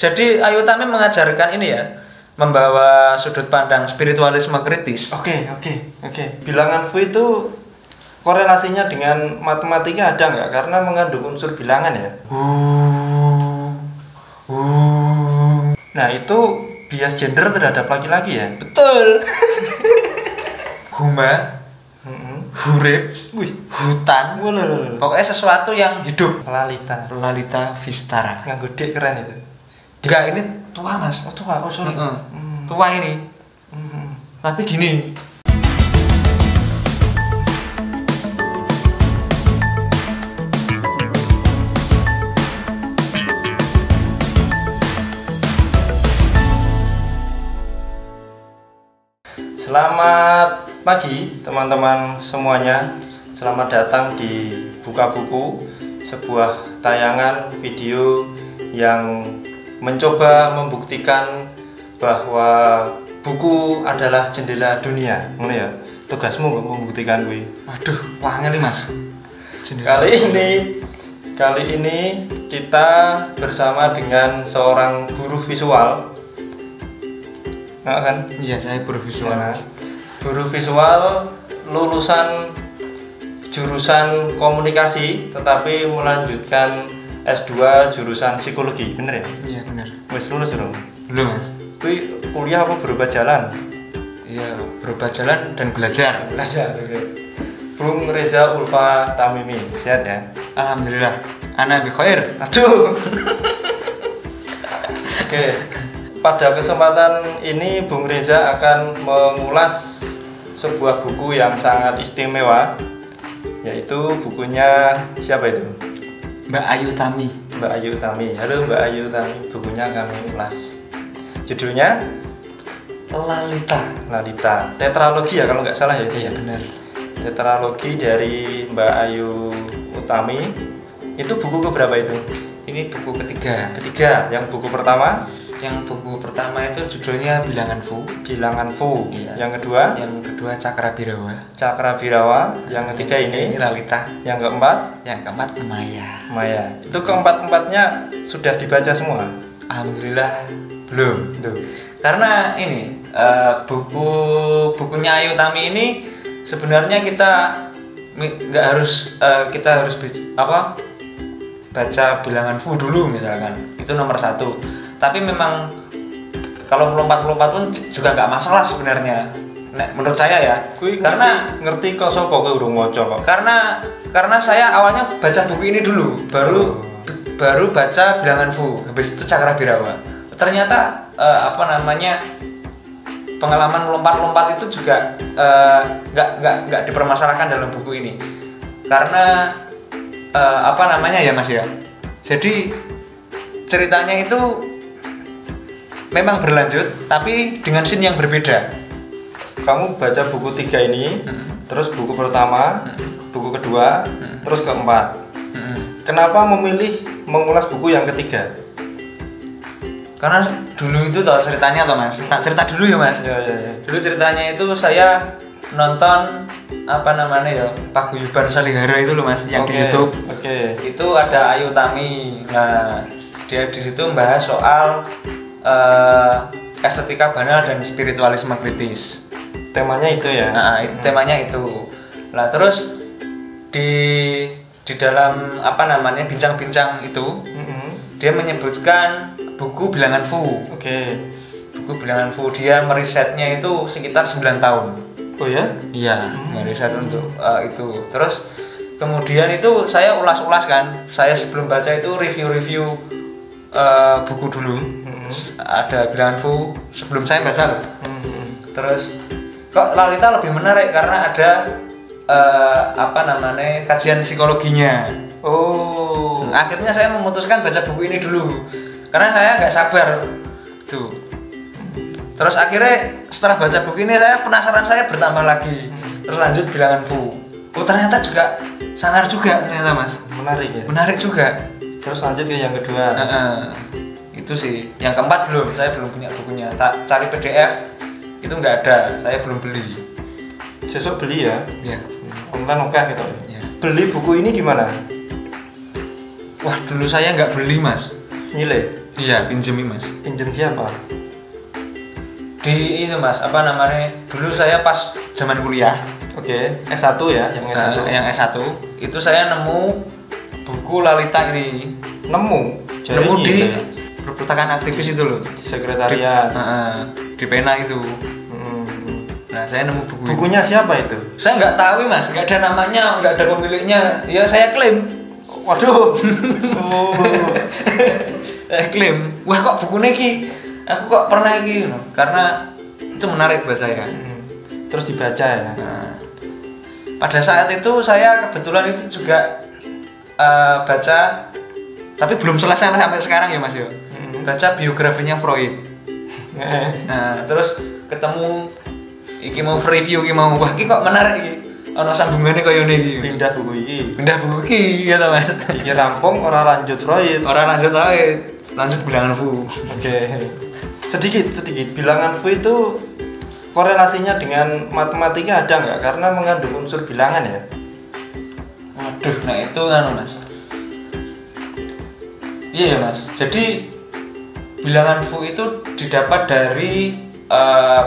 Jadi Ayu Utami mengajarkan ini ya, membawa sudut pandang spiritualisme kritis. Oke. Bilangan Fu itu korelasinya dengan matematika ada nggak? Karena mengandung unsur bilangan ya. Nah itu bias gender terhadap laki-laki ya. Betul. Huma, hurip, hutan. Pokoknya sesuatu yang hidup. Lalita Vistara. Nganggo dik keren itu. Enggak, ini tua mas. Oh tua, oh sorry. Tua ini. Tapi gini. Selamat pagi teman-teman semuanya. Selamat datang di Buka Buku, sebuah tayangan video yang mencoba membuktikan bahwa buku adalah jendela dunia. Ngono ya. Tugasmu membuktikan gue. Waduh, wangel mas. Kali ini kita bersama dengan seorang guru visual. Nah, kan? Iya, saya guru visual. Nah, guru visual lulusan jurusan komunikasi, tetapi melanjutkan S2 jurusan psikologi, bener ya? Iya bener. Wes lulus dong? Belum mas. Kui kuliah apa berubah jalan? Iya, berubah jalan dan belajar. Oke. Bung Reza Ulfa Tamimi, sehat ya? Alhamdulillah. Ana bi khair. Aduh. Oke. Pada kesempatan ini Bung Reza akan mengulas sebuah buku yang sangat istimewa, yaitu bukunya siapa itu? Mbak Ayu Utami. Mbak Ayu Utami. Halo Mbak Ayu Utami, bukunya kami ulas. Judulnya Lalita. Tetralogi ya kalau nggak salah ya? Iya benar. Tetralogi dari Mbak Ayu Utami. Itu buku keberapa itu? Ini buku ketiga. Yang buku pertama? Yang buku pertama itu judulnya Bilangan Fu. Iya. Yang kedua? Yang kedua Cakra Birawa. Yang ketiga ini Lalita. Yang keempat? Yang keempat Maya. Itu keempat-empatnya sudah dibaca semua? Alhamdulillah belum. Tuh. Karena ini bukunya Ayu Utami ini sebenarnya kita nggak harus baca Bilangan Fu dulu misalkan, itu nomor 1. Tapi memang kalau melompat-lompat pun juga nggak masalah sebenarnya. Menurut saya ya. Karena ngerti kok sopo kowe urung maca kok. Karena saya awalnya baca buku ini dulu, baru baca Bilangan Fu, habis itu Cakra Birawa. Ternyata pengalaman melompat-lompat itu juga nggak dipermasalahkan dalam buku ini. Karena ya Mas ya. Jadi ceritanya itu memang berlanjut tapi dengan scene yang berbeda. Kamu baca buku 3 ini, terus buku pertama, buku kedua, terus keempat. Kenapa memilih mengulas buku yang ketiga? Karena dulu itu ceritanya Mas. Cerita dulu ya Mas. Ya. Dulu ceritanya itu saya nonton Paguyuban Salihara itu loh Mas, yang di YouTube. Itu ada Ayu Utami. Nah, dia di situ membahas soal estetika banal dan spiritualisme kritis. Temanya itu ya. Nah, temanya itu. Nah, terus di dalam bincang-bincang itu, dia menyebutkan buku Bilangan Fu. Buku Bilangan Fu, dia merisetnya itu sekitar 9 tahun. Oh ya? Iya, meriset untuk itu. Terus kemudian itu saya ulas-ulas kan. Saya sebelum baca itu review buku dulu. Ada Bilangan Fu sebelum saya baca loh. Terus kok Lalita lebih menarik karena ada kajian psikologinya. Akhirnya saya memutuskan baca buku ini dulu karena saya nggak sabar tuh. Terus akhirnya setelah baca buku ini penasaran saya bertambah lagi. Terus lanjut Bilangan Fu. Ternyata juga sangar juga ternyata Mas. Menarik ya? Menarik juga. Terus lanjut ke yang kedua. Itu sih. Yang keempat belum. Saya belum punya bukunya. Cari PDF itu nggak ada. Saya belum beli. Besok beli ya? Iya. Online oke gitu. Ya. Beli buku ini di mana? Wah, dulu saya nggak beli Mas. Nyile? Iya, pinjem Mas. Pinjem siapa? Di itu Mas, apa namanya? Dulu saya pas zaman kuliah. Oke, S1 ya, yang S1. Yang S1 itu saya nemu buku Lalita ini. Nemu Di gitu ya? perpustakaan aktivis itu loh. Sekretariat. Di pena itu. Nah, saya nemu buku. Bukunya siapa itu? Saya nggak tahu Mas, nggak ada namanya, nggak ada pemiliknya. Ya saya klaim. Waduh. Oh. Saya klaim. Wah kok bukunya ki? Aku kok pernah ki? Karena itu menarik buat saya. Terus dibaca ya. Nah, pada saat itu saya kebetulan itu juga baca, tapi belum selesai sampai sekarang ya Mas yo. Baca biografinya Freud. Nah, terus ketemu iki mau review iki mau wah iki kok menarik iki. Ana sambungane kaya ngene iki. Pindah buku iki. Pindah buku iki ya to Mas. Iki rampung ora lanjut Freud. Ora lanjut Freud, lanjut bilangan Fu. Oke. Sedikit bilangan Fu itu korelasinya dengan matematika ada nggak? Karena mengandung unsur bilangan ya. Waduh, nah itu kan Mas. Iya ya Mas. Jadi bilangan Fu itu didapat dari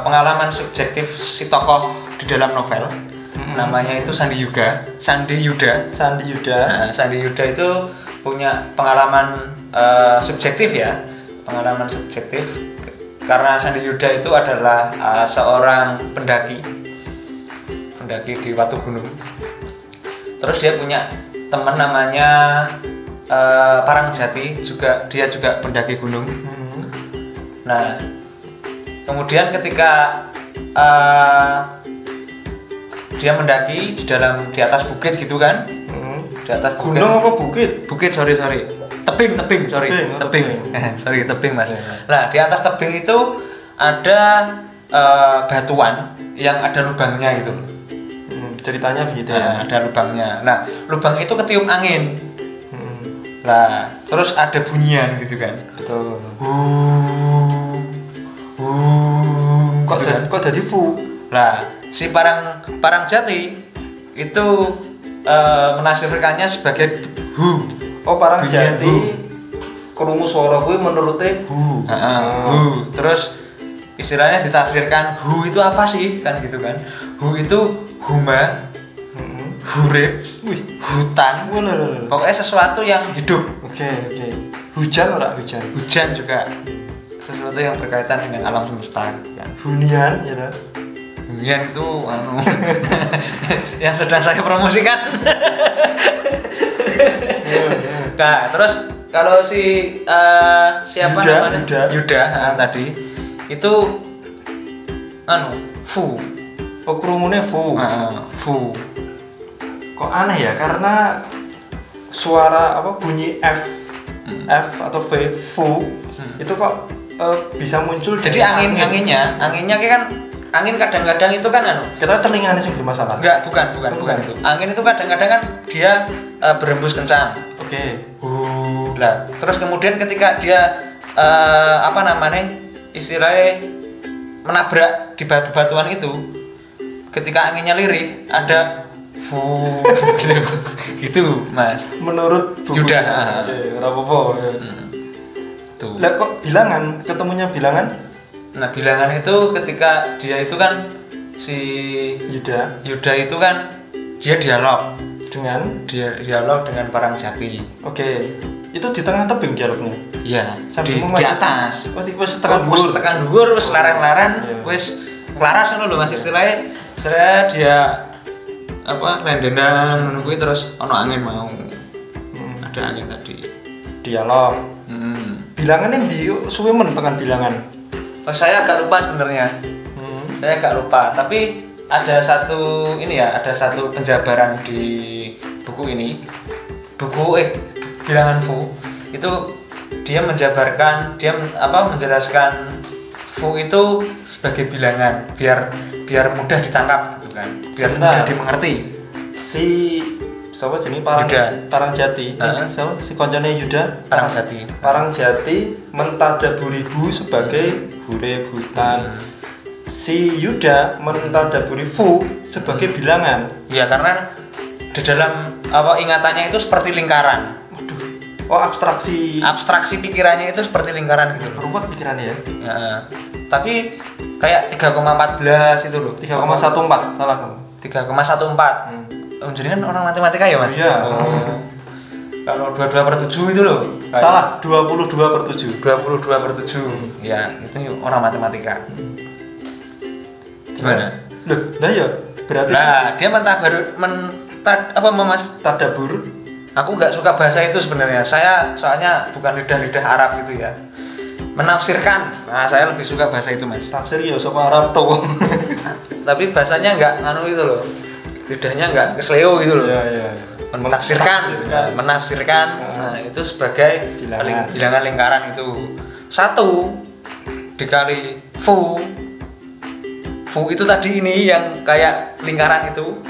pengalaman subjektif si tokoh di dalam novel. Namanya itu Sandi Yuda. Nah, Sandi Yuda itu punya pengalaman subjektif ya, pengalaman subjektif. Karena Sandi Yuda itu adalah seorang pendaki di Watu Gunung. Terus dia punya teman namanya Parangjati, dia juga pendaki gunung. Nah, kemudian ketika dia mendaki di atas bukit gitu kan? Di atas bukit. Gunung apa bukit? Bukit, sorry. Tebing, sorry. Tebing Mas. Nah, di atas tebing itu ada batuan yang ada lubangnya gitu. Ceritanya begitu ya. Ada lubangnya. Nah, lubang itu ketiup angin. Nah, terus ada bunyian gitu kan. Betul. Kok jadi Fu? Nah, si Parangjati itu menafsirkannya sebagai hu. Oh, Parangjati krungu swara kuwi menurutnya hu. Hu. Terus istilahnya ditafsirkan hu itu apa sih kan gitu kan. Hu itu huma, hurip, hutan. Pokoknya sesuatu yang hidup. Oke. Hujan ora hujan? Hujan juga. Sesuatu yang berkaitan dengan alam semesta kan. Hunian ya. Hunian itu yang sedang saya promosikan. Nah, terus kalau siapa namanya? Yuda tadi itu Fu. Oh, krungune Fu. Fu. Kok aneh ya? Karena suara bunyi F atau V, Fu itu kok bisa muncul. Jadi anginnya kan angin kadang-kadang itu kan kita telinganya sih bermasalah. Enggak, bukan itu. Angin itu kadang-kadang kan dia berembus kencang. Oke. Lah, terus kemudian ketika dia istilahnya menabrak di batuan itu, ketika anginnya lirik ada gitu Mas. Menurut Yuda. Ora apa-apa. Tuh. Lah kok bilangan? Ketemunya bilangan? Nah, bilangan itu ketika dia itu kan si Yuda itu kan dia dialog dengan Parangjati. Oke. Itu di tengah tebing dialognya. Iya, di atas. Oh, wis tekan dhuwur wis laren-laren, wis nglaras ngono lho Mas istilahnya. Dia lendenan ngono kuwi terus ana angin mau. Ada angin tadi. Dialog. Bilangannya di suwe men tekan bilangan. Oh, saya agak lupa sebenarnya. Saya agak lupa, tapi ada satu penjabaran di buku ini. Bilangan Fu itu dia menjelaskan Fu itu sebagai bilangan biar mudah ditangkap gitu kan. Biar mudah dimengerti. Si siapa jenis Parangjati? Si koncone Yuda Parangjati mentadaburi Hu sebagai huruf hutan. Si Yuda mentadaburi Fu sebagai bilangan. Iya, karena di dalam ingatannya itu seperti lingkaran. Waduh. Oh, abstraksi. Abstraksi pikirannya itu seperti lingkaran gitu loh. Ruwet pikirannya ya. Ya, tapi kayak 3,14 itu loh. 3,14 salah kamu. 3,14. Jadi kan orang matematika ya Mas? Iya. Kalau 22/7 itu loh. Salah, 22/7. 22/7. Ya, itu orang matematika. Gimana? Loh, nah ya, berarti Dia Mas? tadabur. Aku nggak suka bahasa itu sebenarnya. Saya soalnya bukan lidah Arab gitu ya. Menafsirkan. Nah, saya lebih suka bahasa itu, Mas. Tafsir ya sama Arab toh. Tapi bahasanya nggak nganu itu loh. Lidahnya nggak kesleo gitu loh. Iya, iya. Menafsirkan. Nah, itu sebagai bilangan lingkaran itu. 1 dikali fu itu tadi ini yang kayak lingkaran itu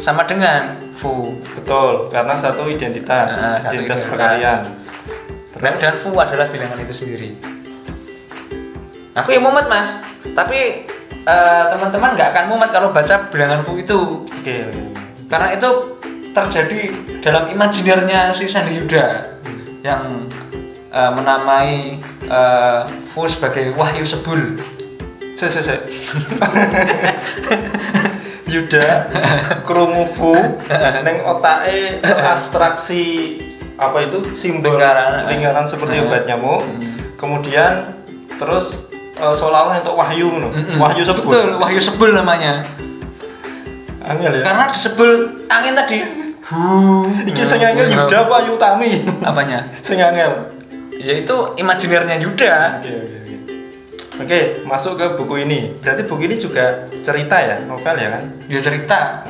sama dengan fu. Betul, karena satu identitas, identitas perkalian. Dan fu adalah bilangan itu sendiri. Aku yang mumet Mas, tapi teman-teman nggak akan mumet kalau baca bilangan fu itu. Oke. Karena itu terjadi dalam imajinernya si Sandy Yuda yang menamai fu sebagai Wahyu Sebul. Yuda krungu fu neng otake abstraksi apa itu simbol lingkaran seperti obat nyamuk. Kemudian terus seolah-olah untuk wahyu Wahyu Sebul. Betul, Wahyu Sebul namanya. Angel ya. Karena disebul angin tadi. Iki sing angel Yuda apa Ayu Tami? Apanya? Sing angel. Yaitu imajinernya Yuda. Oke, masuk ke buku ini. Berarti buku ini juga cerita ya, novel ya kan? Ya cerita.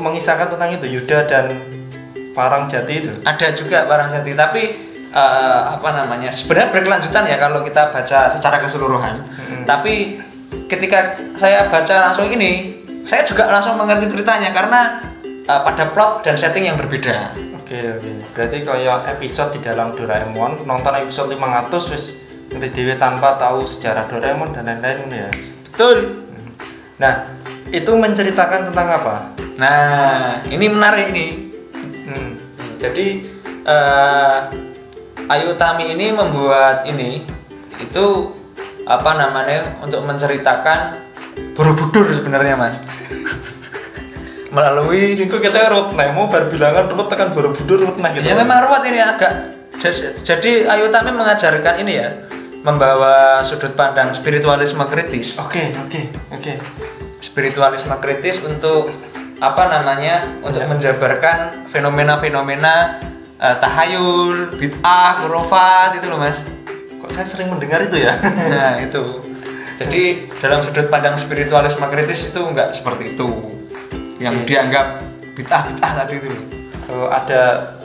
Mengisahkan tentang itu Yuda dan Parangjati itu. Ada juga Parangjati, tapi sebenarnya berkelanjutan ya kalau kita baca secara keseluruhan. Tapi ketika saya baca langsung ini, saya juga langsung mengerti ceritanya karena pada plot dan setting yang berbeda. Oke. Berarti kayak episode di dalam Doraemon, nonton episode 500 wis ngerti dhewe tanpa tahu sejarah Doraemon dan lain-lain ya. Betul. Nah, itu menceritakan tentang apa? Nah, ini menarik nih. Jadi Ayu Tami ini membuat itu untuk menceritakan Borobudur sebenarnya Mas. Melalui itu kita road nemo berbilangan road tekan Borobudur road gitu. Ya memang ruwet ini agak. Jadi Ayu Tami mengajarkan ini ya, membawa sudut pandang spiritualisme kritis. Oke. Spiritualisme kritis untuk untuk menjabarkan fenomena-fenomena tahayul, bid'ah, khurafat itu loh Mas. Kok saya sering mendengar itu ya? Nah itu. Jadi dalam sudut pandang spiritualisme kritis itu enggak seperti itu. Yang dianggap bid'ah tadi itu. Ada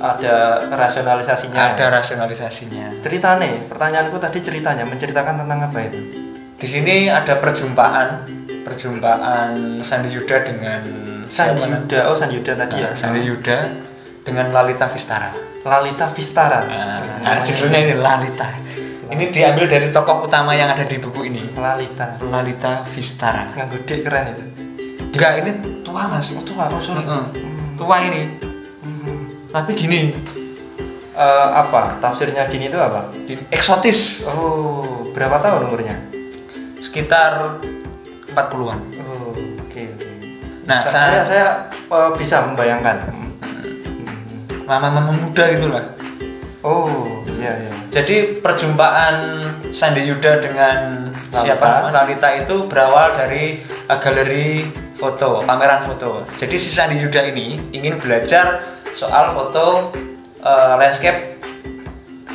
rasionalisasinya. Ada rasionalisasinya. Ceritanya, pertanyaanku tadi menceritakan tentang apa itu? Di sini ada perjumpaan Sandy Yuda dengan Sandy Yuda tadi ya. Sandy Yuda dengan Lalita Vistara. Lalita Vistara. Nah, judulnya ini Lalita. Ini diambil dari tokoh utama yang ada di buku ini. Lalita Vistara. Yang gede keren itu. Enggak, ini tua Mas. Tua, sorry. Tua ini. Tapi gini. Apa? Tafsirnya gini itu apa? Eksotis. Oh, berapa tahun umurnya? Sekitar 40-an. Oh, oke. Nah, saya bisa membayangkan. Mama muda gitulah. Oh, iya. Jadi perjumpaan Sandy Yuda dengan Lalita itu berawal dari galeri foto, pameran foto. Jadi si Sandy Yuda ini ingin belajar soal foto landscape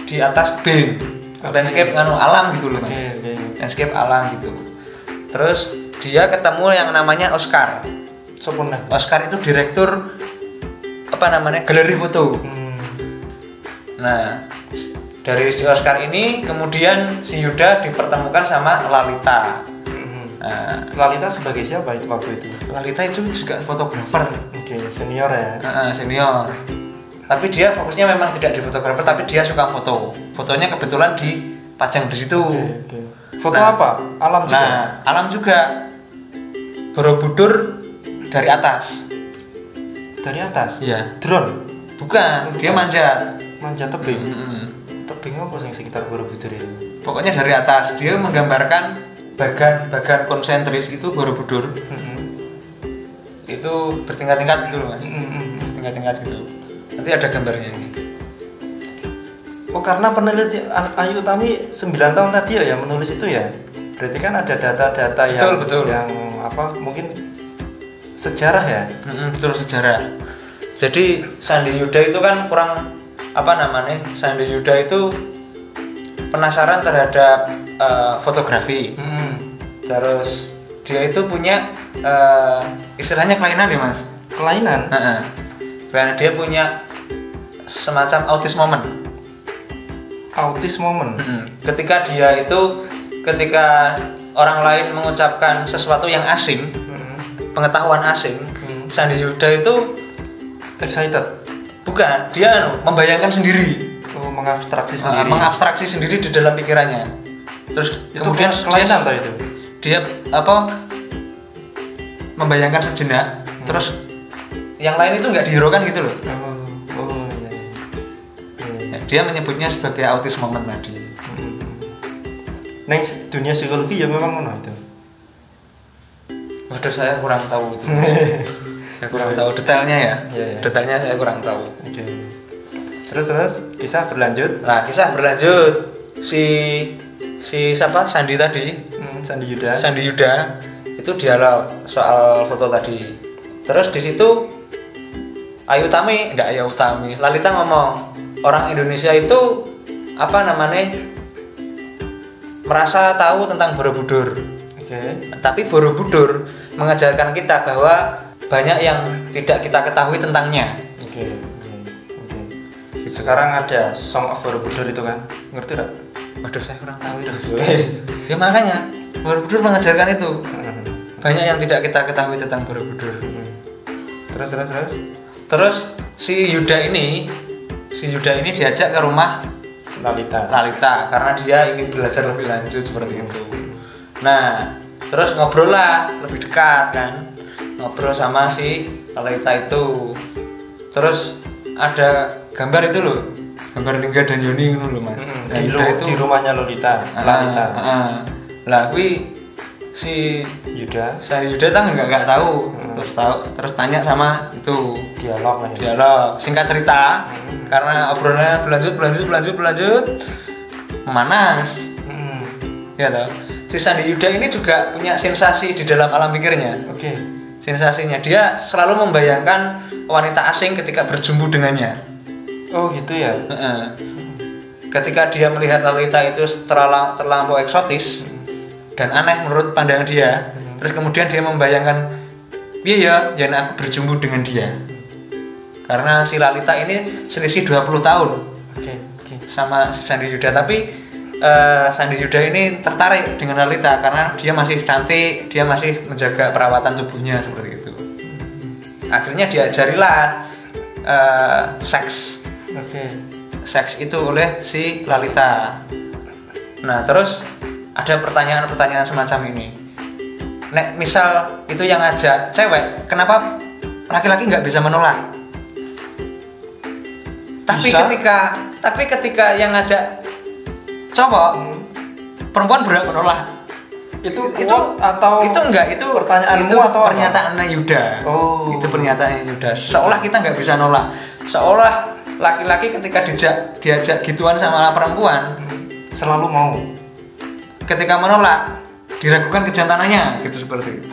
di atas bin. Landscape alam gitu loh Mas. Landscape alam gitu. Terus dia ketemu yang namanya Oscar. Oscar itu direktur galeri foto. Nah, dari si Oscar ini kemudian si Yuda dipertemukan sama Lalita. Nah, Lalita sebagai siapa itu waktu itu? Lalita itu juga fotografer. Oke, senior ya. Senior. Tapi dia fokusnya memang tidak di fotografer, tapi dia suka foto. Fotonya kebetulan dipajang di situ. Oke. Foto apa? Alam juga. Nah, alam juga. Borobudur dari atas. Dari atas? Iya. Drone? Bukan, dia manjat. Manjat tebing. Tebing apa sing sekitar Borobudur itu? Pokoknya dari atas dia menggambarkan bagan konsentris itu Borobudur. Itu bertingkat-tingkat gitu loh Mas. Tingkat-tingkat gitu. Nanti ada gambarnya ini. Oh, karena peneliti Ayu Utami 9 tahun tadi ya yang menulis itu ya. Berarti kan ada data-data yang apa mungkin sejarah ya. Betul, sejarah. Jadi Sandi Yuda itu kan kurang apa namanya? Sandi Yuda itu penasaran terhadap fotografi. Terus dia itu punya istilahnya kelainan ya Mas. Kelainan. Karena dia punya semacam autis moment. Ketika orang lain mengucapkan sesuatu yang asing, pengetahuan asing, Sandi Yuda itu excited. Bukan, dia membayangkan sendiri. Mengabstraksi sendiri di dalam pikirannya. Terus itu kemudian kelainan atau itu? Dia membayangkan sejenak, terus yang lain itu nggak dihiraukan gitu loh. Dia menyebutnya sebagai autis moment tadi. Next dunia psikologi ya memang mana itu? Waduh, saya kurang tahu itu. Saya kurang tahu detailnya ya. Detailnya saya kurang tahu. Terus kisah berlanjut. Nah, kisah berlanjut si siapa Sandi tadi? Sandi Yuda itu dialog soal foto tadi. Terus di situ Lalita ngomong, orang Indonesia itu apa namanya merasa tahu tentang Borobudur. Tapi Borobudur mengajarkan kita bahwa banyak yang tidak kita ketahui tentangnya. Sekarang ada Song of Borobudur itu kan, ngerti tak? Waduh, saya kurang tahu itu. Ya makanya Borobudur mengajarkan itu. Banyak yang tidak kita ketahui tentang Borobudur. Terus si Yuda ini diajak ke rumah Lalita karena dia ingin belajar lebih lanjut seperti itu. Nah, terus ngobrol lah lebih dekat kan, ngobrol sama si Lalita itu. Terus ada gambar itu loh, gambar Lingga dan Yoni itu loh Mas. Di rumahnya Lalita. Lah kui si Yuda nggak tahu. Terus tanya sama itu dialog singkat cerita. Karena obrolannya berlanjut memanas. Ya toh. Si Sandi Yuda ini juga punya sensasi di dalam alam pikirnya. Sensasinya dia selalu membayangkan wanita asing ketika berjumpa dengannya. Oh gitu ya. Ketika dia melihat Lalita itu terlampau eksotis dan aneh menurut pandangan dia, terus kemudian dia membayangkan, iya ya, jangan aku berjumpa dengan dia. Karena si Lalita ini selisih 20 tahun sama si Sandi Yuda, tapi Sandi Yuda ini tertarik dengan Lalita karena dia masih cantik, dia masih menjaga perawatan tubuhnya seperti itu. Akhirnya diajarilah seks itu oleh si Lalita. Nah, terus ada pertanyaan semacam ini. Nek misal itu yang ngajak cewek, kenapa laki-laki nggak bisa menolak? Tapi ketika yang ngajak cowok, perempuan berhak menolak. Itu atau itu enggak, itu pertanyaanmu itu atau pernyataannya Yuda. Itu pernyataannya Yuda. Seolah kita nggak bisa nolak. Seolah laki-laki ketika diajak gituan sama perempuan selalu mau. Ketika menolak diragukan kejantanannya gitu, seperti itu.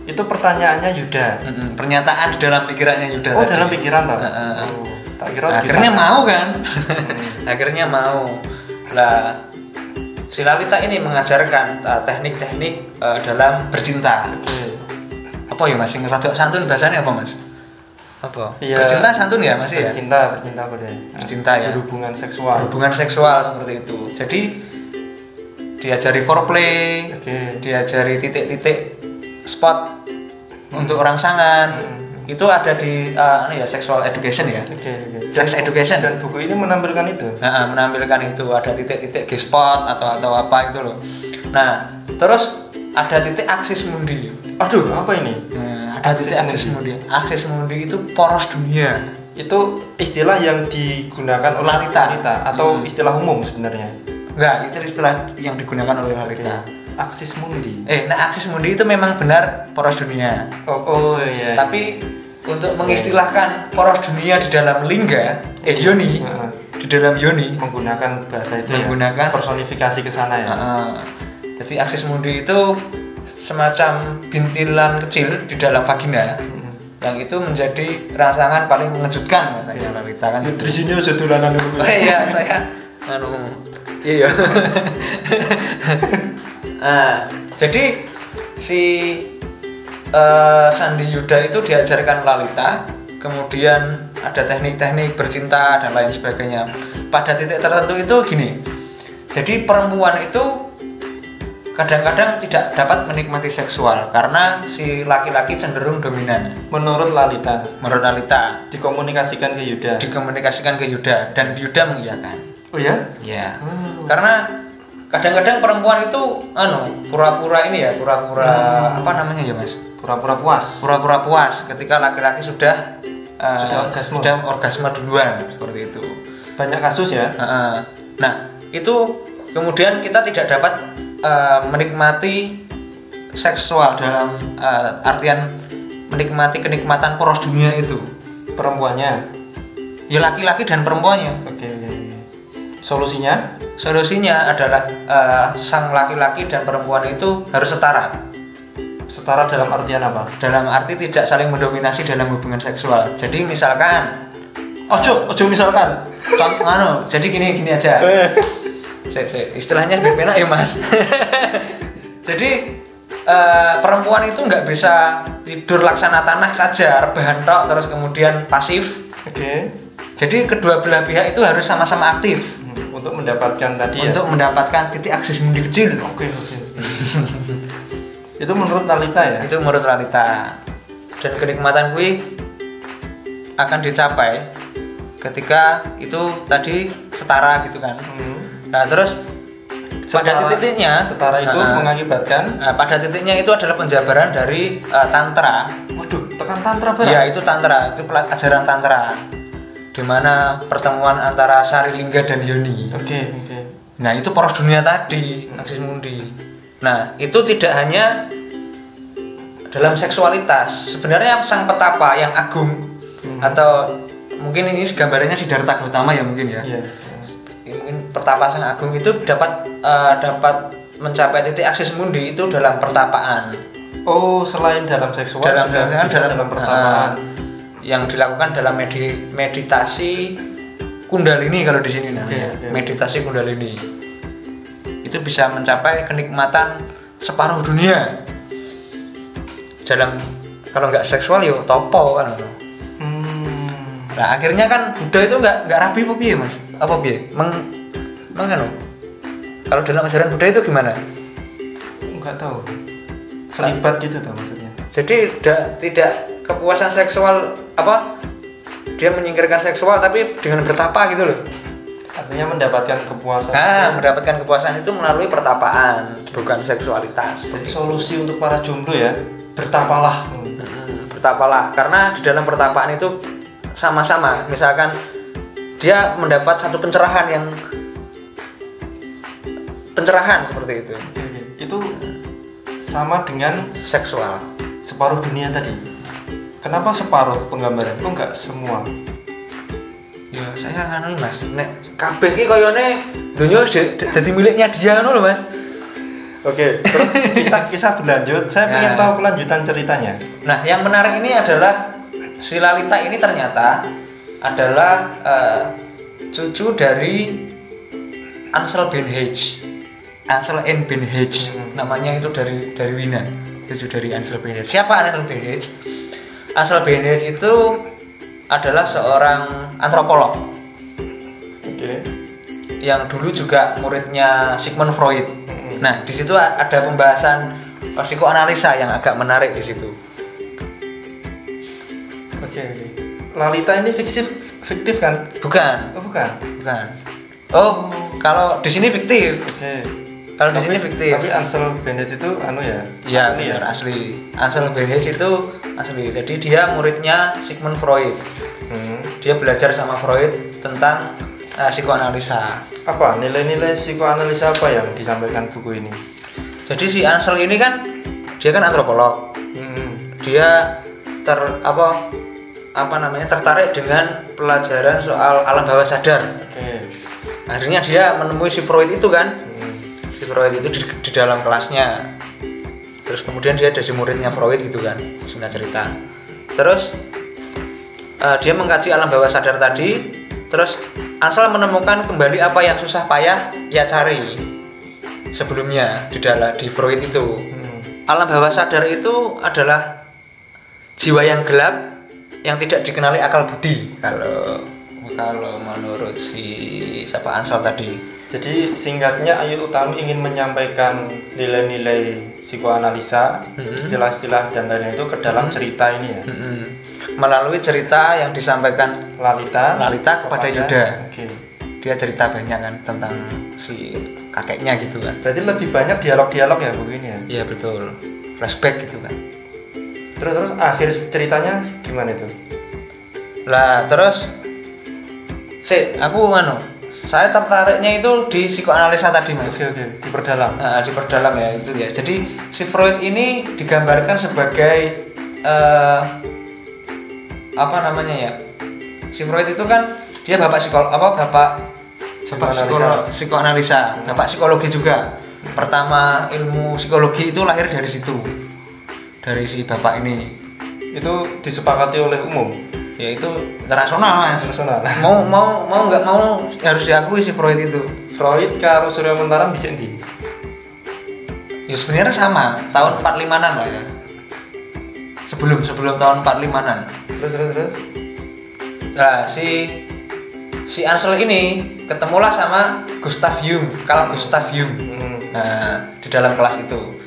Itu pertanyaannya Yuda. Pernyataan di dalam pikirannya Yuda. Dalam pikiran toh. Tak kira akhirnya mau kan. Akhirnya mau. Lah si Lalita ini mengajarkan teknik-teknik dalam bercinta. Apa ya Mas? Rada santun bahasanya apa Mas? Apa? Bercinta santun ya Mas ya? Bercinta apa deh? Bercinta ya. Berhubungan seksual seperti itu. Jadi diajari foreplay, diajari titik-titik spot untuk rangsangan. Itu ada di sexual education ya. Sex education. Dan buku ini menampilkan itu. Menampilkan itu, ada titik-titik G-spot atau apa itu loh. Nah, terus ada titik axis mundi. Aduh, apa ini? Ada titik axis mundi. Axis mundi itu poros dunia. itu istilah yang digunakan oleh Lalita atau istilah umum sebenarnya? Enggak, itu istilah yang digunakan oleh Lalita. Axis mundi. Axis mundi itu memang benar poros dunia. Oh iya. Tapi untuk mengistilahkan poros dunia di dalam lingga, yoni, di dalam yoni menggunakan bahasa itu menggunakan personifikasi ke sana ya. Jadi axis mundi itu semacam bintilan kecil di dalam vagina yang itu menjadi rangsangan paling mengejutkan katanya Lalita kan. Di sini aja dolanan dulu. Oh iya, saya iya. Jadi si Sandi Yuda itu diajarkan Lalita, kemudian ada teknik-teknik bercinta dan lain sebagainya. Pada titik tertentu itu gini. Jadi perempuan itu kadang-kadang tidak dapat menikmati seksual karena si laki-laki cenderung dominan. Menurut Lalita. Dikomunikasikan ke Yuda dan Yuda mengiyakan. Oh ya? Iya. Karena kadang-kadang perempuan itu pura-pura apa namanya ya Mas? Pura-pura puas ketika laki-laki sudah orgasme duluan seperti itu. Banyak kasus ya. Nah, itu kemudian kita tidak dapat menikmati seksual dalam artian menikmati kenikmatan poros dunia itu. Perempuannya? Ya laki-laki dan perempuannya. Oke. Solusinya? Solusinya adalah sang laki-laki dan perempuan itu harus setara. Setara dalam artian apa? Dalam arti tidak saling mendominasi dalam hubungan seksual. Jadi misalkan ojo misalkan. Jadi gini aja. Istilahnya biar penak ya Mas. Jadi perempuan itu nggak bisa tidur laksana tanah saja, rebahan tok terus kemudian pasif. Oke. Jadi kedua belah pihak itu harus sama-sama aktif untuk mendapatkan tadi. Untuk mendapatkan titik akses mundi kecil. Oke. Itu menurut Lalita ya? Itu menurut Lalita. Dan kenikmatan gue akan dicapai ketika itu tadi setara gitu kan. Nah terus pada titiknya setara itu mengakibatkan pada titiknya itu adalah penjabaran dari tantra. Waduh, tekan tantra berarti? Ya itu tantra, itu ajaran tantra, di mana pertemuan antara Sarilingga dan Yoni. Oke. Nah itu poros dunia tadi, aksis mundi. Nah itu tidak hanya dalam seksualitas. Sebenarnya sang petapa yang agung atau mungkin ini gambarannya Siddhartha Gautama ya mungkin ya. Mungkin petapa sang agung itu dapat mencapai titik aksis mundi itu dalam pertapaan. Oh, selain dalam seksual, dalam pertapaan. Yang dilakukan dalam meditasi Kundalini kalau di sini namanya. Meditasi Kundalini. Itu bisa mencapai kenikmatan separuh dunia. Dalam kalau nggak seksual ya topo kan. Nah akhirnya kan Buddha itu nggak rapi apa piye Mas? Apa piye? Kalau dalam ajaran Buddha itu gimana? Nggak tahu. Terlibat gitu tuh maksudnya. Jadi tidak kepuasan seksual apa? Dia menyingkirkan seksual tapi dengan bertapa gitu loh. Artinya mendapatkan kepuasan. Mendapatkan kepuasan itu melalui pertapaan, bukan seksualitas. Jadi solusi untuk para jomblo ya, bertapalah. Bertapalah, karena di dalam pertapaan itu sama-sama. Misalkan dia mendapat satu pencerahan seperti itu. Itu sama dengan seksual. Separuh dunia tadi. Kenapa separuh penggambaran? Kok enggak semua? Ya saya Mas, nek kabeh iki koyone donya dadi miliknya dia lho Mas. Oke, terus kisah berlanjut. Saya ingin tahu kelanjutan ceritanya. Nah, yang menarik ini adalah si Lalita ini ternyata adalah cucu dari Ansel bin Hedge. Namanya itu dari Wina. Cucu dari Ansel bin Hedge. Siapa Ansel bin Hedge? Ansel bin Hedge itu adalah seorang antropolog. Yang dulu juga muridnya Sigmund Freud. Nah, di situ ada pembahasan psikoanalisa yang agak menarik di situ. Lalita ini fiktif kan? Bukan. Bukan. Kalau di sini fiktif. Kalau di sini fiktif. Tapi Ansel bin Hedge itu asli. Ansel bin Hedge itu asli. Jadi dia muridnya Sigmund Freud. dia belajar sama Freud tentang psikoanalisa. Apa nilai-nilai psikoanalisa apa yang disampaikan buku ini? Jadi si Ansel ini kan dia kan antropolog. Dia tertarik dengan pelajaran soal alam bawah sadar. Akhirnya dia menemui si Freud itu kan. Si Freud itu di dalam kelasnya. Terus kemudian dia jadi muridnya Freud gitu kan, singkat cerita. Terus dia mengkaji alam bawah sadar tadi. Terus Ansel menemukan kembali apa yang susah payah ia cari sebelumnya di Freud itu. Alam bawah sadar itu adalah jiwa yang gelap yang tidak dikenali akal budi kalau menurut si Ansel tadi. Jadi singkatnya Ayu Utami ingin menyampaikan nilai-nilai psikoanalisa, istilah-istilah dan lain-lain itu ke dalam cerita ini ya. Melalui cerita yang disampaikan Lalita kepada Yuda. Dia cerita banyak kan tentang si kakeknya gitu kan. Berarti lebih banyak dialog-dialog ya begini ya? Iya betul. Flashback gitu kan. Terus akhir ceritanya gimana itu? Lah terus saya tertariknya itu di psikoanalisa tadi mas. Oke, diperdalam. Diperdalam ya itu ya. Jadi si Freud ini digambarkan sebagai si Freud itu kan dia psikoanalisa, bapak psikologi juga. Pertama ilmu psikologi itu lahir dari situ, dari si bapak ini. Itu disepakati oleh umum. Ya itu internasional mas. Mau nggak mau harus diakui si Freud itu. Freud karo Surya Mentara bisa ndi? Ya sebenarnya sama, tahun 45-an lah ya. Sebelum tahun 45-an. Terus. Nah, si Ansel ini ketemulah sama Carl Gustav Jung. Nah, di dalam kelas itu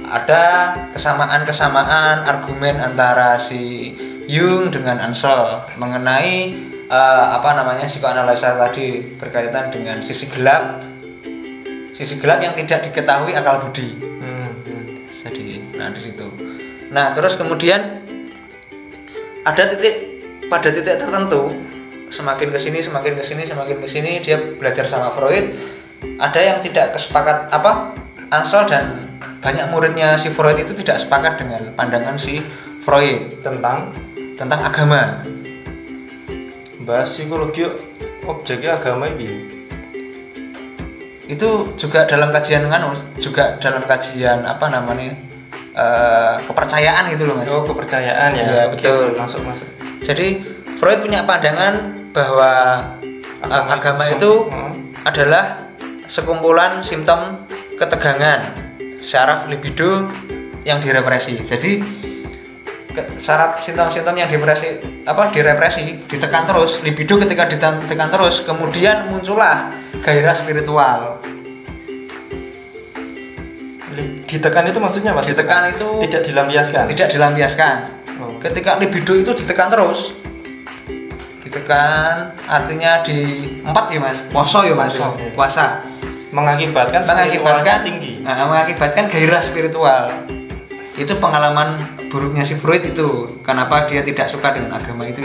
ada kesamaan argumen antara si Jung dengan Ansel mengenai psikoanalisa tadi berkaitan dengan sisi gelap yang tidak diketahui akal budi. Jadi, di situ. Nah, terus kemudian pada titik tertentu semakin kesini dia belajar sama Freud. Ada yang tidak kesepakat Ansel dan banyak muridnya si Freud itu tidak sepakat dengan pandangan si Freud tentang agama. Bahas psikologi objeknya agama ini. Itu juga dalam kajian kepercayaan gitu loh mas. Oh kepercayaan ya. Iya betul. Masuk. Jadi Freud punya pandangan bahwa agama itu adalah sekumpulan simptom ketegangan, syaraf libido yang direpresi. Jadi syaraf simptom-simptom yang direpresi, ditekan terus, libido ketika ditekan terus, kemudian muncullah gairah spiritual. Ditekan itu maksudnya apa? Ditekan itu tidak dilampiaskan. Ketika libido itu ditekan terus, artinya di 4 ya mas, puasa mengakibatkan tinggi. Mengakibatkan gairah spiritual. Itu pengalaman buruknya si Freud itu. Kenapa dia tidak suka dengan agama itu.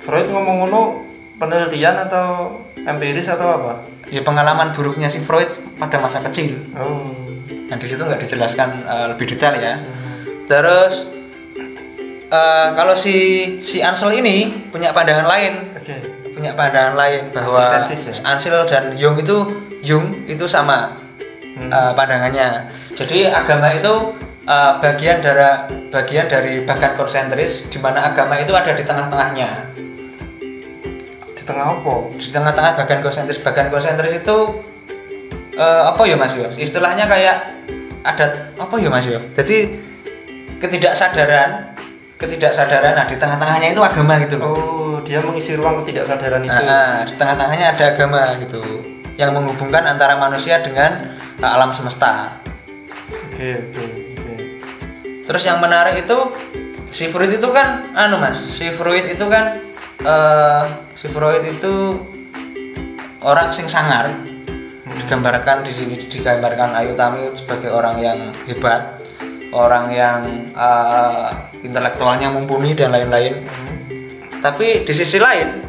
Freud ngomong penelitian atau empiris atau apa? Ya pengalaman buruknya si Freud pada masa kecil. Nah di situ nggak dijelaskan lebih detail ya. Terus kalau si Ansel ini punya pandangan lain. Bahwa Ansel dan Jung itu sama pandangannya. Jadi agama itu bagian dari bagan konsentris, di mana agama itu ada di tengah-tengahnya. Di tengah apa? Di tengah-tengah bagan konsentris. Bagan konsentris itu apa ya Mas Yo? Istilahnya kayak ada apa ya Mas Yo? Jadi ketidaksadaran, nah di tengah-tengahnya itu agama gitu loh. Oh, dia mengisi ruang ketidaksadaran itu. Di tengah-tengahnya ada agama gitu, yang menghubungkan antara manusia dengan alam semesta. Oke. Terus yang menarik itu si Freud itu kan si Freud itu orang sing sangar. Digambarkan di sini Ayu Utami sebagai orang yang hebat, orang yang intelektualnya mumpuni dan lain-lain. Tapi di sisi lain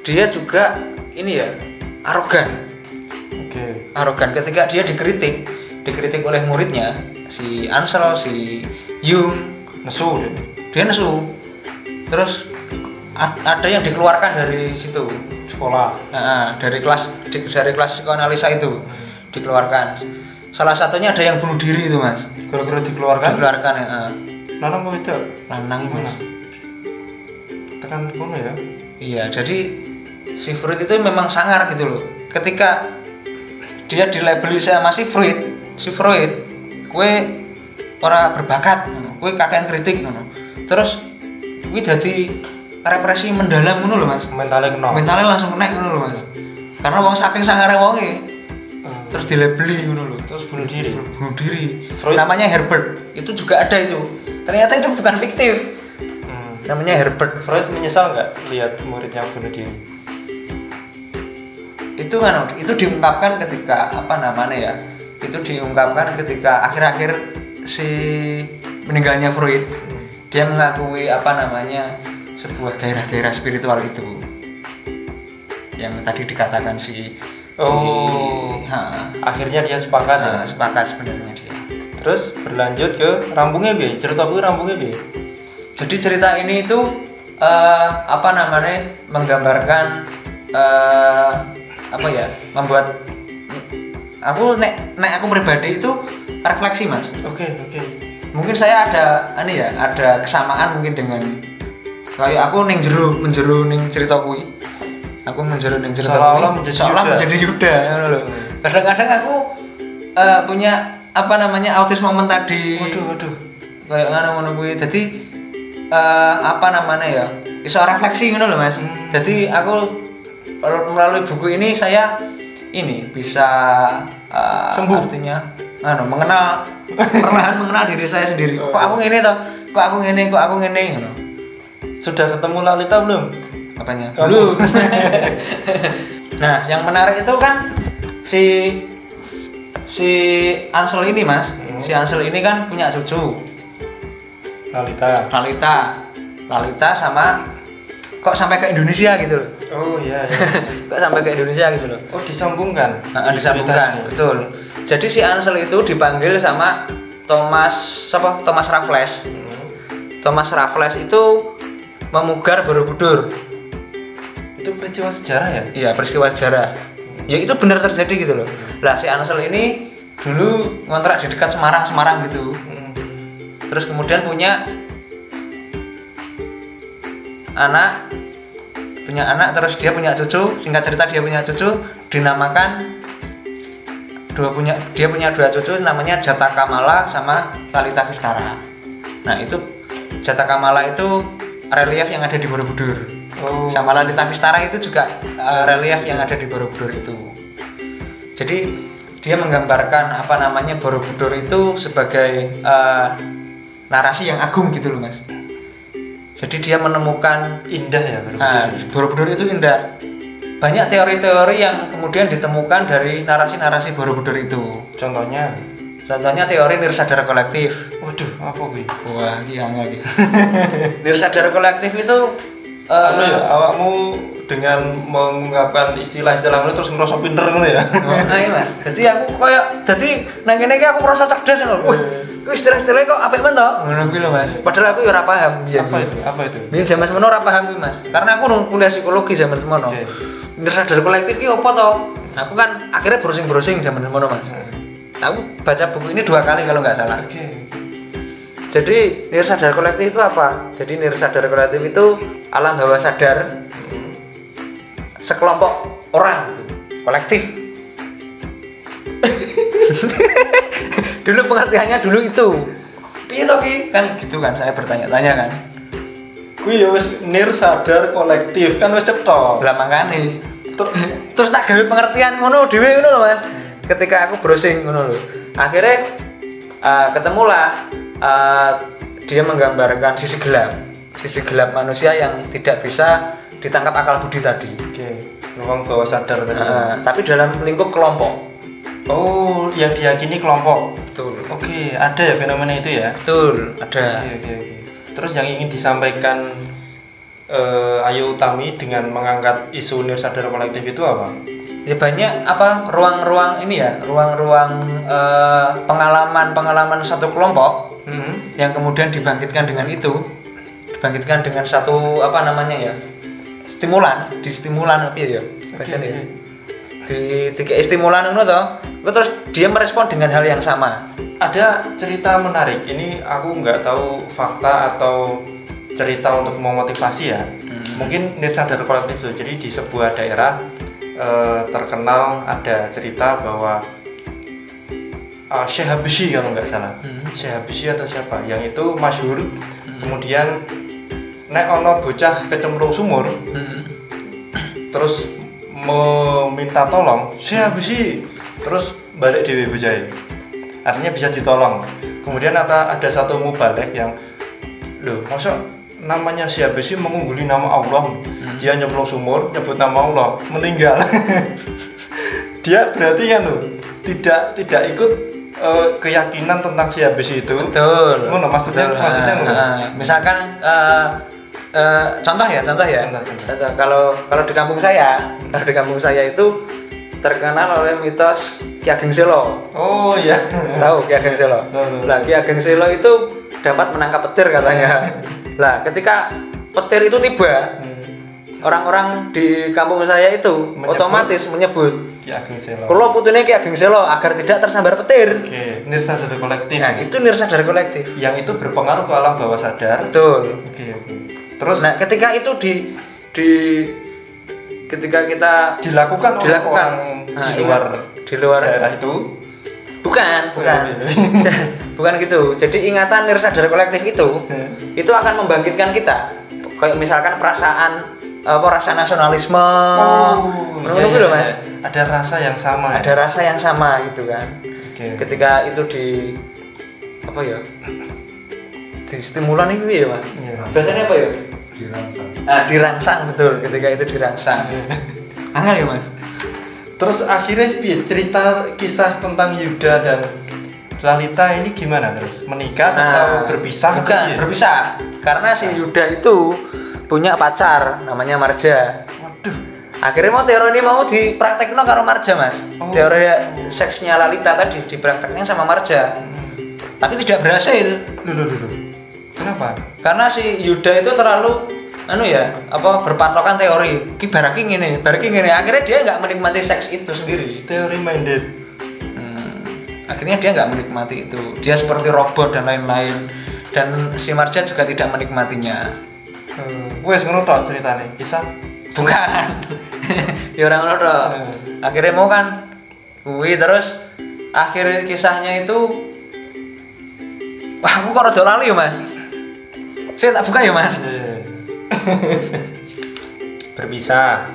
dia juga ini ya arogan. Arogan ketika dia dikritik oleh muridnya si Ansel, si Jung, dia nesu. Terus ada yang dikeluarkan dari situ sekolah. Dari kelas psikoanalisa itu dikeluarkan. Salah satunya ada yang bunuh diri itu mas. Gara-gara dikeluarkan ya. Lanang apa itu? Lanang mana? Tekan kono ya. Iya, jadi si Freud itu memang sangar gitu loh. Ketika dia dilabeli sama si Freud, kue ora berbakat, kue kakek kritik, terus kue jadi represi mendalam ngono lho mas. Mentalnya langsung naik ngono lho mas. Karena wong saking sangare wonge, terus dilabeli ngono lho, terus bunuh diri. Freud. Namanya Herbert, itu juga ada itu. Ternyata itu bukan fiktif. Namanya Herbert. Freud menyesal nggak lihat muridnya bunuh diri? Itu kan diungkapkan ketika itu diungkapkan ketika akhir-akhir si meninggalnya Freud. Dia mengakui sebuah gairah-gairah spiritual itu yang tadi dikatakan akhirnya dia sepakat sepakat sebenarnya dia. Terus berlanjut ke rambungnya bi, cerita bu rambungnya bi. Jadi cerita ini itu menggambarkan membuat aku aku pribadi itu refleksi mas. Oke. Mungkin saya ada kesamaan mungkin dengan kayak aku menjeru ning cerita kui. Aku menjeru ning cerita kui seolah menjadi Yuda. Kadang-kadang aku punya autis momen tadi. Waduh. Kayak ngono kuwi. Jadi iso refleksi ngono lho mas. Jadi aku melalui buku ini saya bisa sembuh, artinya perlahan mengenal diri saya sendiri. Kok aku ngene toh? Kok aku ngene ngono. Sudah ketemu Lalita belum? Apanya? Belum. Nah, yang menarik itu kan si Ansel ini mas. Si Ansel ini kan punya cucu. Lalita sama kok sampai ke Indonesia gitu loh. Oh iya. Kok sampai ke Indonesia gitu loh. Oh disambungkan. Disambungkan, betul. Jadi si Ansel itu dipanggil sama Thomas Raffles. Thomas Raffles itu memugar Borobudur. Itu peristiwa sejarah ya? Iya, peristiwa sejarah. Ya itu benar terjadi gitu loh. Lah si Ansel ini dulu ngontrak di dekat Semarang gitu. Terus kemudian punya anak, terus dia punya cucu. Singkat cerita dia punya cucu, dinamakan dia punya dua cucu, namanya Jataka Mala sama Lalita Vistara. Nah itu Jataka Mala itu relief yang ada di Borobudur. Sama Lalita Vistara itu juga relief yang ada di Borobudur itu. Jadi dia menggambarkan Borobudur itu sebagai narasi yang agung gitu loh mas. Jadi dia menemukan indah ya Borobudur itu indah. Banyak teori-teori yang kemudian ditemukan dari narasi-narasi Borobudur itu. Contohnya teori nirsadara kolektif. Waduh, apa wi? Wah, iya lagi. Nirsadara kolektif itu awakmu dengan mengungkapkan istilah-istilah itu terus ngerasa pinter ngono ya. Iya Mas. Jadi aku nang kene iki aku merasa cerdas ngono. Wih, istilah-istilahnya kok apik men to? Ngono kuwi lho Mas. Padahal aku ya ora paham biyen. Apa itu? Biyen zaman semono ora paham kuwi Mas. Karena aku kuliah psikologi zaman semono. Nirsadara kolektif iki opo to? Aku kan akhirnya browsing zaman semono Mas. Aku baca buku ini 2 kali kalau nggak salah. Jadi nirsadara kolektif itu apa? Jadi nirsadara kolektif itu alam bawah sadar sekelompok orang, kolektif. Dulu pengertiannya itu. Piye to ki? Kan gitu kan saya bertanya-tanya kan. Kuwi ya wis nirsadar kolektif kan wis cetha. Lah makane. Terus tak gawe pengertian ngono dhewe ngono lho Mas. Ketika aku browsing ngono lho. Akhirnya ketemulah dia menggambarkan sisi gelap manusia yang tidak bisa ditangkap akal budi tadi. Ruang bawah sadar tadi. Tapi dalam lingkup kelompok. Oh, yang diyakini kelompok. Betul. Ada ya fenomena itu ya? Betul, ada. Oke. Terus yang ingin disampaikan Ayu Utami dengan mengangkat isu nirsadar kolektif itu apa? Ya banyak apa ruang-ruang ini ya, ruang-ruang pengalaman satu kelompok yang kemudian dibangkitkan dengan satu apa namanya ya, stimulan apa ya bahasanya ya, di stimulan itu toh, terus dia merespon dengan hal yang sama. Ada cerita menarik, ini aku nggak tahu fakta atau cerita untuk memotivasi ya. Mungkin nirsadar kolektif itu, jadi di sebuah daerah terkenal ada cerita bahwa Syekh Habsyi kalau nggak salah, Syekh Habsyi atau siapa yang itu masyhur. Kemudian nek ono bocah kecemplung sumur, terus meminta tolong Syekh Habsyi, terus balik dewe bocah, artinya bisa ditolong. Kemudian ada satu mubalek yang, loh masa namanya Syekh Habsyi mengungguli nama Allah, dia nyemplung sumur nyebut nama Allah meninggal. Dia berarti kan loh tidak ikut keyakinan tentang Syekh Habsyi itu. Betul. Maksudnya misalkan contoh ya. Kalau di kampung saya itu terkenal oleh mitos Ki Ageng Selo. Oh iya. Tahu Ki Ageng Selo? Nah, Ki Ageng Selo itu dapat menangkap petir katanya. Lah, ketika petir itu tiba, orang-orang di kampung saya itu otomatis menyebut Ki Ageng Selo. Kulo putune Ki Ageng Selo agar tidak tersambar petir. Oke, nirsadar kolektif. Nah, itu nirsadar kolektif. Yang itu berpengaruh ke alam bawah sadar. Betul. Oke. Terus nah, ketika itu ketika kita dilakukan orang di luar daerah itu bukan bukan gitu. Jadi ingatan nirsadar kolektif itu akan membangkitkan kita, kayak misalkan perasaan rasa nasionalisme. Iya, Mas. Ada rasa yang sama. Ada rasa yang sama gitu kan. Ketika itu di stimulan itu ya Mas. Biasanya apa ya? Dirangsang betul. Ketika itu dirangsang. Angel ya Mas. Terus akhirnya cerita kisah tentang Yuda dan Lalita ini gimana terus? Menikah atau berpisah? Bukan, berpisah. Karena si Yuda itu punya pacar namanya Marja. Waduh. Akhirnya teori ini mau dipraktekkan karo Marja Mas. Teori seksnya Lalita tadi diprakteknya sama Marja. Tapi tidak berhasil. Loh. Kenapa? Karena si Yuda itu terlalu berpatokan teori baraki ngene. Akhirnya dia nggak menikmati seks itu sendiri. Teori minded. Akhirnya dia nggak menikmati itu. Dia seperti robot dan lain-lain. Dan si Marja juga tidak menikmatinya. Wes ngono tok ceritane. Kisah? Bukan. Ya orang ngono tok. Akhirnya mau kan terus akhir kisahnya itu wah, aku kok rada lali ya Mas. Saya tak buka ya Mas. Berpisah.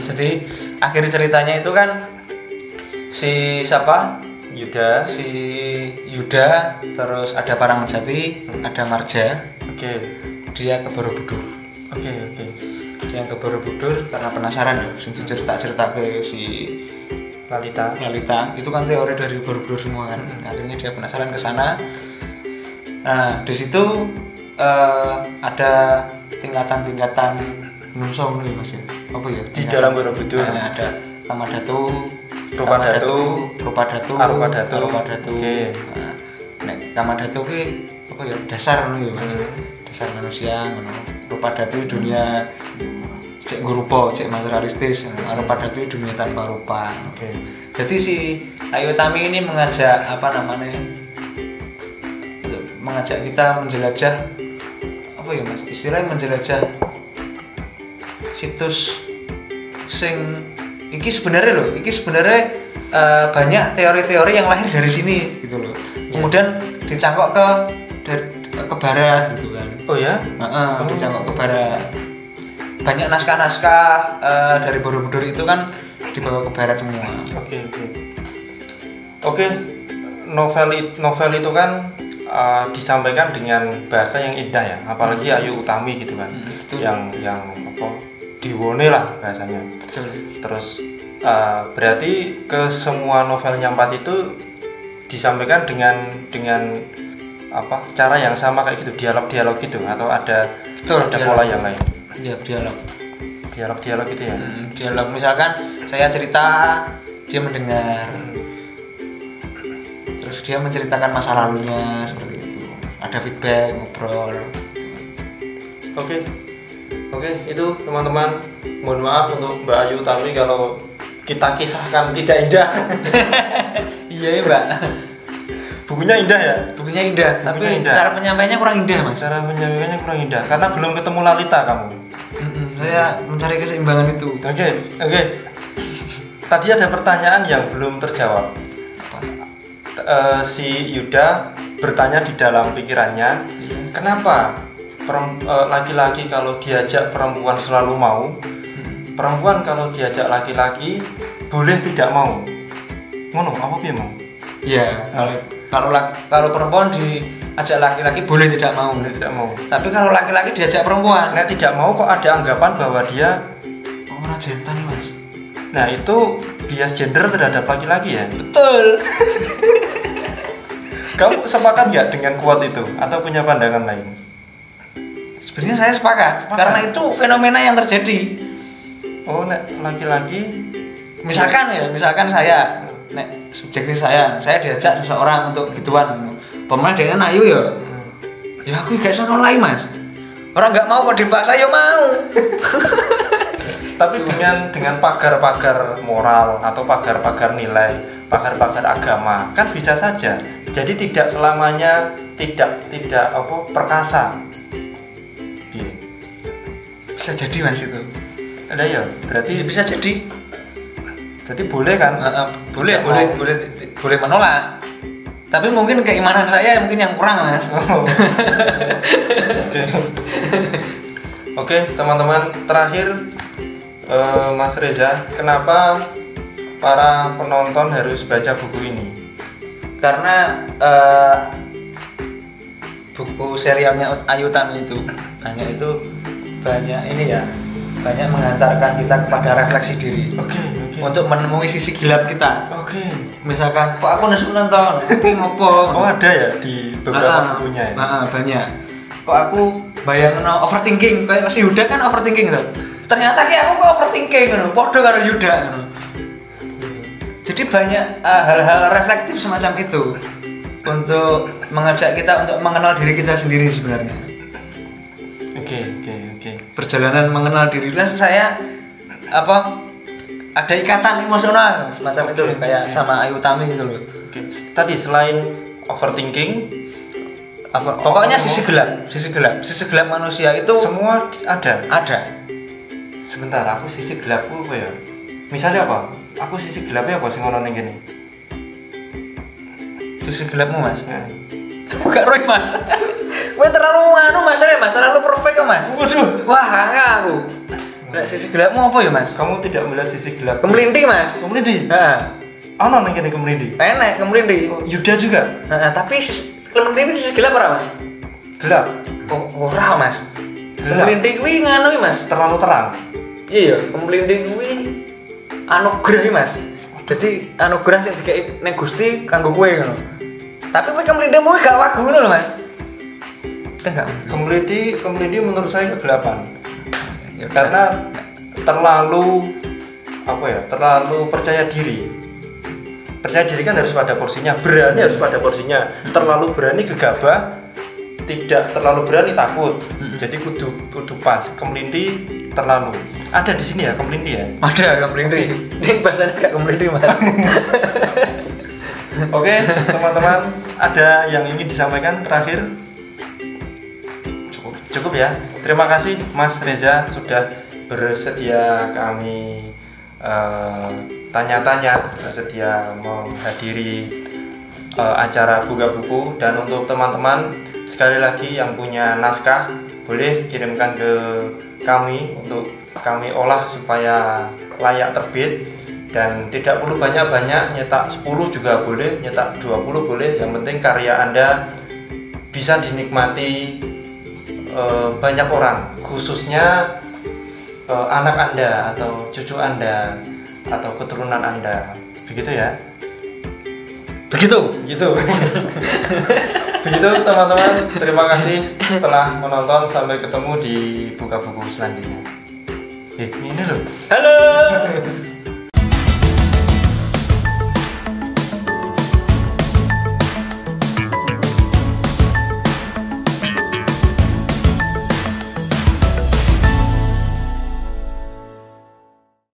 Jadi akhir ceritanya itu kan si siapa? Yuda, terus ada Paramejati, ada Marja. Oke. Dia ke Borobudur. Oke. Dia ke Borobudur karena penasaran ya, cerita ke si Lalita. Itu kan teori dari Borobudur semua kan. Akhirnya dia penasaran ke sana. Nah, di situ ada tingkatan menungso nih Mas ya. Apa ya? Di dalam Borobudur. Ada Kamadhatu, Rupadhatu. Oke. Nah, nek Kamadhatu ki apa ya dasar ngono ya Mas. Dasar manusia ngono. Rupadhatu dunia cek rupa, cek materialistis. Rupadhatu dunia tanpa rupa. Oke. Jadi si Ayu Utami ini mengajak mengajak kita menjelajah apa ya Mas? Istilahnya menjelajah situs sing iki sebenarnya banyak teori-teori yang lahir dari sini gitu loh. Kemudian dicangkok ke barat gitu kan. Oh ya? Dicangkok ke barat. Banyak naskah-naskah dari Borobudur itu kan dibawa ke barat semua. Oke. Novel itu kan disampaikan dengan bahasa yang indah ya, apalagi Ayu Utami gitu kan. Yang diwone lah bahasanya. Terus berarti ke semua novelnya Empat itu disampaikan dengan apa cara yang sama kayak gitu, dialog gitu, atau ada pola yang lain? Ya, dialog. Dialog gitu ya. Dialog, misalkan saya cerita, dia mendengar. Terus dia menceritakan masa lalunya seperti itu. Ada feedback, ngobrol. Oke, itu teman-teman. Mohon maaf untuk Mbak Ayu Tami kalau kita kisahkan tidak indah. Iya ya Mbak. Bukunya indah ya? Bukunya indah, tapi cara penyampaiannya kurang indah Mas. Cara penyampaiannya kurang indah karena belum ketemu Lalita kamu. Saya mencari keseimbangan itu. Oke. Tadi ada pertanyaan yang belum terjawab. Si Yuda bertanya di dalam pikirannya, kenapa laki-laki kalau diajak perempuan selalu mau, perempuan kalau diajak laki-laki boleh tidak mau. Ngono, apa piye mau? Iya, kalau perempuan diajak laki-laki boleh tidak mau. Tapi kalau laki-laki diajak perempuan, tidak mau kok ada anggapan bahwa dia orang jantan Mas. Nah itu bias gender terhadap laki-laki ya? Betul. Kamu sepakat nggak dengan quote itu atau punya pandangan lain? Sebenarnya saya sepakat. Karena itu fenomena yang terjadi. Oh, laki-laki misalkan saya subjektif saya diajak seseorang untuk gituan, pemain dia ayu ya aku gak sono lain Mas. Orang nggak mau kok dipaksa ya mau. Tapi dengan pagar-pagar moral atau pagar-pagar nilai, pagar-pagar agama kan bisa saja. Jadi tidak selamanya tidak perkasa. Bisa jadi Mas itu. Ada ya, berarti bisa jadi. Berarti boleh kan? Boleh menolak. Tapi mungkin keimanan saya mungkin yang kurang Mas. Oke, teman-teman, terakhir Mas Reza, kenapa para penonton harus baca buku ini? Karena buku serialnya Ayu Tami itu banyak banyak mengantarkan kita kepada refleksi diri. Untuk menemui sisi gelap kita. Misalkan, kok aku nonton, tapi ngopo? Oh ada ya di beberapa bukunya ya? Banyak. Kok aku bayangin overthinking, kayak si Yuda kan overthinking gitu. Ternyata kayak aku kok overthinking gitu, podo karo Yuda gitu. Jadi banyak hal-hal reflektif semacam itu untuk mengajak kita untuk mengenal diri kita sendiri sebenarnya. Oke. Perjalanan mengenal diri saya ada ikatan emosional semacam itu kayak sama Ayu Tami gitu loh. Tadi selain overthinking, pokoknya sisi gelap manusia itu semua ada. Sebentar, aku sisi gelapku apa ya? Misalnya apa? Aku sisi gelapnya apa sing ono ning kene? Sisi gelapmu Mas. Aku gak roy Mas. Kowe terlalu Mas, terlalu perfect kok Mas. Waduh. Wah, enggak aku. Nek sisi gelapmu apa ya Mas? Kamu tidak melihat sisi gelap. Kemelindi Mas. Kemelindi. Heeh. Ono ning kene kemelindi. Enak kemelindi. Yuda juga. Tapi kemelindi sisi gelap ora Mas? Gelap. Ora Mas. Kemelindi kuwi nganu Mas, terlalu terang. Iya, kemelindi kuwi anugerah Mas. Jadi anugerah sing dikeki ning Gusti kanggo kowe ngono. Tapi kowe kemelindimu gak wagu ngono lho Mas. Enggak. Kemelindi menurut saya kegelapan. Karena terlalu percaya diri. Percaya diri kan harus pada porsinya, berani harus pada porsinya. Terlalu berani gegabah, tidak terlalu berani takut. Jadi kudu pas. Kemelindi terlalu. Ada di sini ya kemelindi ya? Ada kemelindi. Ini bahasanya kayak kemelindi Mas. Oke, teman-teman, ada yang ingin disampaikan terakhir? Cukup ya. Terima kasih Mas Reza sudah bersedia kami tanya-tanya, bersedia menghadiri acara buka buku. Dan untuk teman-teman sekali lagi yang punya naskah boleh kirimkan ke kami untuk kami olah supaya layak terbit. Dan tidak perlu banyak-banyak, nyetak 10 juga boleh, nyetak 20 boleh. Yang penting karya Anda bisa dinikmati banyak orang, khususnya anak Anda atau cucu Anda atau keturunan Anda. Begitu ya? Begitu. Begitu teman-teman, terima kasih telah menonton, sampai ketemu di buka buku selanjutnya. Ini loh. Halo.